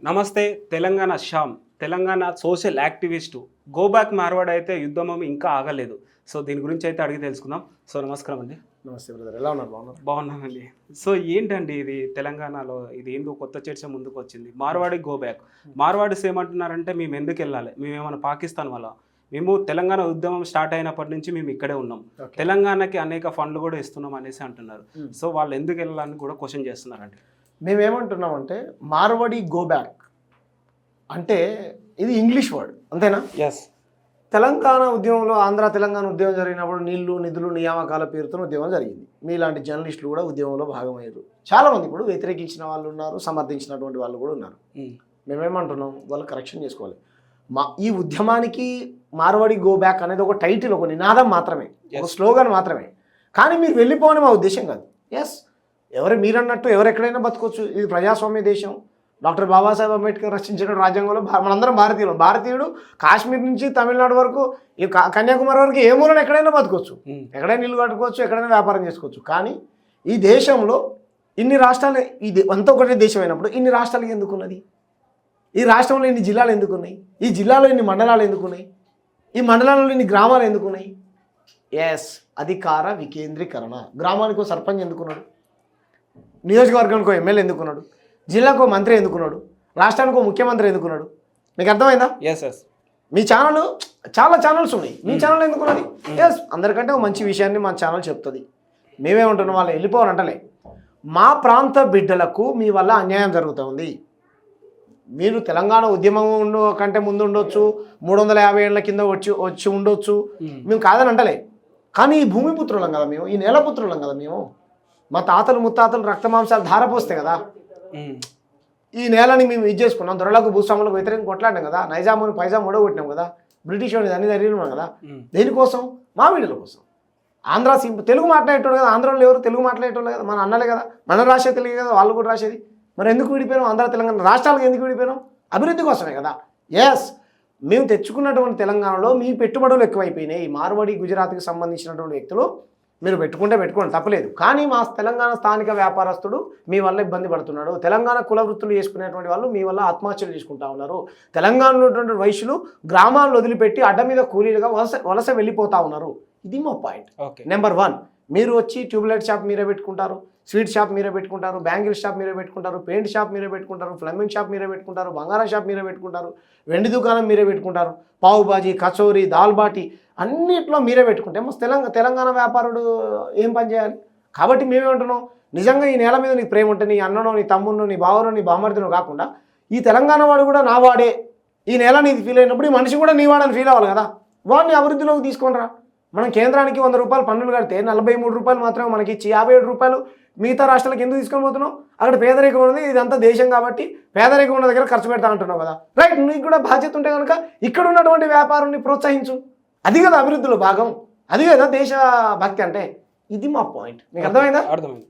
నమస్తే Telangana Shyam Telangana social activist go back Marwad అయితే యుద్ధం ఇంకా ఆగలేదు. సో దీని గురించి అయితే అడిగి తెలుసుకుందాం. సో నమస్కారం అండి. నమస్తే బ్రదర్, ఎలా ఉన్నారు? బాగున్నానండి. సో ఏంటండి ఇది తెలంగాణలో ఇది ఏందో కొత్త చర్చ ముందుకు వచ్చింది, మార్వాడి గో బ్యాక్. మార్వాడిస్ ఏమంటున్నారంటే మేము ఎందుకు వెళ్ళాలి, మేము ఏమైనా పాకిస్తాన్ వల్ల, మేము తెలంగాణ ఉద్యమం స్టార్ట్ అయినప్పటి నుంచి మేము ఇక్కడే ఉన్నాం, తెలంగాణకి అనేక ఫండ్లు కూడా ఇస్తున్నాం అనేసి అంటున్నారు. సో వాళ్ళు ఎందుకు వెళ్ళాలని కూడా క్వశ్చన్ చేస్తున్నారండి. మేమేమంటున్నామంటే మార్వాడి గో బ్యాక్ అంటే ఇది ఇంగ్లీష్ వర్డ్, అంతేనా? ఎస్. తెలంగాణ ఉద్యమంలో తెలంగాణ ఉద్యమం జరిగినప్పుడు నీళ్లు నిధులు నియామకాల పేరుతో ఉద్యమం జరిగింది. మీలాంటి జర్నలిస్టులు కూడా ఉద్యమంలో భాగమయ్యారు. చాలామంది ఇప్పుడు వ్యతిరేకించిన వాళ్ళు ఉన్నారు, సమర్థించినటువంటి వాళ్ళు కూడా ఉన్నారు. మేమేమంటున్నాం, వాళ్ళు కరెక్షన్ చేసుకోవాలి. ఈ ఉద్యమానికి మార్వాడి గో బ్యాక్ అనేది ఒక టైటిల్, ఒక నినాదం మాత్రమే, ఒక స్లోగన్ మాత్రమే. కానీ మీరు వెళ్ళిపోవని మా ఉద్దేశం కాదు. ఎస్, మీరన్నట్టు ఎవరెక్కడైనా బతకొచ్చు. ఇది ప్రజాస్వామ్య దేశం. డాక్టర్ బాబాసాహెబ్ అంబేద్కర్ రచించిన రాజ్యాంగంలో మనందరం భారతీయుడు కాశ్మీర్ నుంచి తమిళనాడు వరకు, ఈ కన్యాకుమారి వరకు ఏ మూలన ఎక్కడైనా బతకొచ్చు, ఎక్కడైనా ఇల్లు కట్టుకోవచ్చు, ఎక్కడైనా వ్యాపారం చేసుకోవచ్చు. కానీ ఈ దేశంలో ఇన్ని రాష్ట్రాలు, ఇది అంతా ఒకటే దేశం అయినప్పుడు ఇన్ని రాష్ట్రాలు ఎందుకున్నది? ఈ రాష్ట్రంలో ఇన్ని జిల్లాలు ఎందుకున్నాయి? ఈ జిల్లాలో ఇన్ని మండలాలు ఎందుకున్నాయి? ఈ మండలాలలో ఇన్ని గ్రామాలు ఎందుకున్నాయి? ఎస్, అధికార వికేంద్రీకరణ. గ్రామానికి సర్పంచ్ ఎందుకున్నాడు, నియోజకవర్గానికి ఎమ్మెల్యే ఎందుకున్నాడు, జిల్లాకు మంత్రి ఎందుకున్నాడు, రాష్ట్రానికి ముఖ్యమంత్రి ఎందుకున్నాడు? మీకు అర్థమైందా? Yes yes. మీ ఛానల్ చాలా ఛానల్స్ ఉన్నాయి, మీ ఛానల్ ఎందుకున్నది? ఎస్, అందరికంటే ఒక మంచి విషయాన్ని మా ఛానల్ చెప్తుంది. మేమేమంటున్నాం, వాళ్ళు వెళ్ళిపోవాలంటలే. మా ప్రాంత బిడ్డలకు మీ వల్ల అన్యాయం జరుగుతుంది. మీరు తెలంగాణ ఉద్యమం కంటే ముందు ఉండొచ్చు, 350 ఏళ్ల కింద వచ్చి ఉండొచ్చు, మేము కాదని అంటలే. కానీ ఈ భూమిపుత్రులం కదా మేము, ఈ నేలపుత్రులం కదా మేము. మా తాతలు ముత్తాతలు రక్తమాంసాలు ధారపోస్తాయి కదా. ఈ నేలని మేము ఇది చేసుకున్నాం, దొరలకు భూస్వాములకు వ్యతిరేకం కొట్లాడినాం కదా, నైజాముని పైజాం ఓడగొట్టినాం కదా, బ్రిటిష్ వాడిని అన్ని జరిగినాం కదా. దేనికోసం? మా వీడియోల కోసం. తెలుగు మాట్లాడేటోడు కదా, ఆంధ్రలో ఎవరు తెలుగు మాట్లాడేటోళ్ళు కదా, మన అన్నలే కదా, మన రాసే తెలుగు కదా, వాళ్ళు కూడా రాసేది. మరి ఎందుకు విడిపోయినాం? ఆంధ్ర తెలంగాణ రాష్ట్రాలకు ఎందుకు విడిపోయినాం? అభివృద్ధి కోసమే కదా. ఎస్, మేము తెచ్చుకున్నటువంటి తెలంగాణలో మీ పెట్టుబడులు ఎక్కువైపోయినాయి. మార్వాడి గుజరాత్కి సంబంధించినటువంటి వ్యక్తులు మీరు పెట్టుకోండి, తప్పలేదు. కానీ మా తెలంగాణ స్థానిక వ్యాపారస్తుడు మీ వల్ల ఇబ్బంది పడుతున్నాడు. తెలంగాణ కుల వృత్తులు చేసుకునేటువంటి వాళ్ళు మీ వల్ల ఆత్మహత్యలు చేసుకుంటా ఉన్నారు. తెలంగాణలో ఉన్నటువంటి వైశ్యులు గ్రామాలను వదిలిపెట్టి అడ్డ మీద కూలీలుగా వలస వెళ్ళిపోతూ ఉన్నారు. ఇది మా పాయింట్. నెంబర్ 1, మీరు వచ్చి ట్యూబ్లైట్ షాప్ మీరే పెట్టుకుంటారు, స్వీట్ షాప్ మీరే పెట్టుకుంటారు, బ్యాంగిల్ షాప్ మీరే పెట్టుకుంటారు, పెయింట్ షాప్ మీరే పెట్టుకుంటారు, ప్లంబింగ్ షాప్ మీరే పెట్టుకుంటారు, బంగారం షాప్ మీరే పెట్టుకుంటారు, వెండి దుకాణం మీరే పెట్టుకుంటారు, పావు బాజీ, కచోరీ, దాల్ బాటి అన్నిట్లో మీరే పెట్టుకుంటే తెలంగాణ వ్యాపారుడు ఏం పని చేయాలి? కాబట్టి మేమేమంటున్నాం, నిజంగా ఈ నేల మీద నీకు ప్రేమ ఉంటే నీ అన్ననో, నీ తమ్మునో, నీ బావనో, నీ బామర్దినో కాకుండా ఈ తెలంగాణ వాడు కూడా నా వాడే, ఈ నేల నీది ఫీల్ అయినప్పుడు ఈ మనిషి కూడా నీ వాడని ఫీల్ అవ్వాలి కదా. వాడిని అభివృద్ధిలోకి తీసుకొనిరా. మనం కేంద్రానికి 100 రూపాయలు పన్నులు కడితే 43 రూపాయలు మాత్రమే మనకి ఇచ్చి 57 రూపాయలు మిగతా రాష్ట్రాలకు ఎందుకు తీసుకొని పోతున్నావు? అక్కడ పేదరికం ఉన్నది, ఇదంతా దేశం కాబట్టి పేదరికం ఉన్న దగ్గర ఖర్చు పెడతా అంటున్నావు కదా. రైట్, నీకు కూడా బాధ్యత ఉంటే కనుక ఇక్కడ ఉన్నటువంటి వ్యాపారాన్ని ప్రోత్సహించు. అది కదా అభివృద్ధిలో భాగం, అది కదా దేశ భక్తి అంటే. ఇది మా పాయింట్. మీకు అర్థమైందా? అర్థమైంది.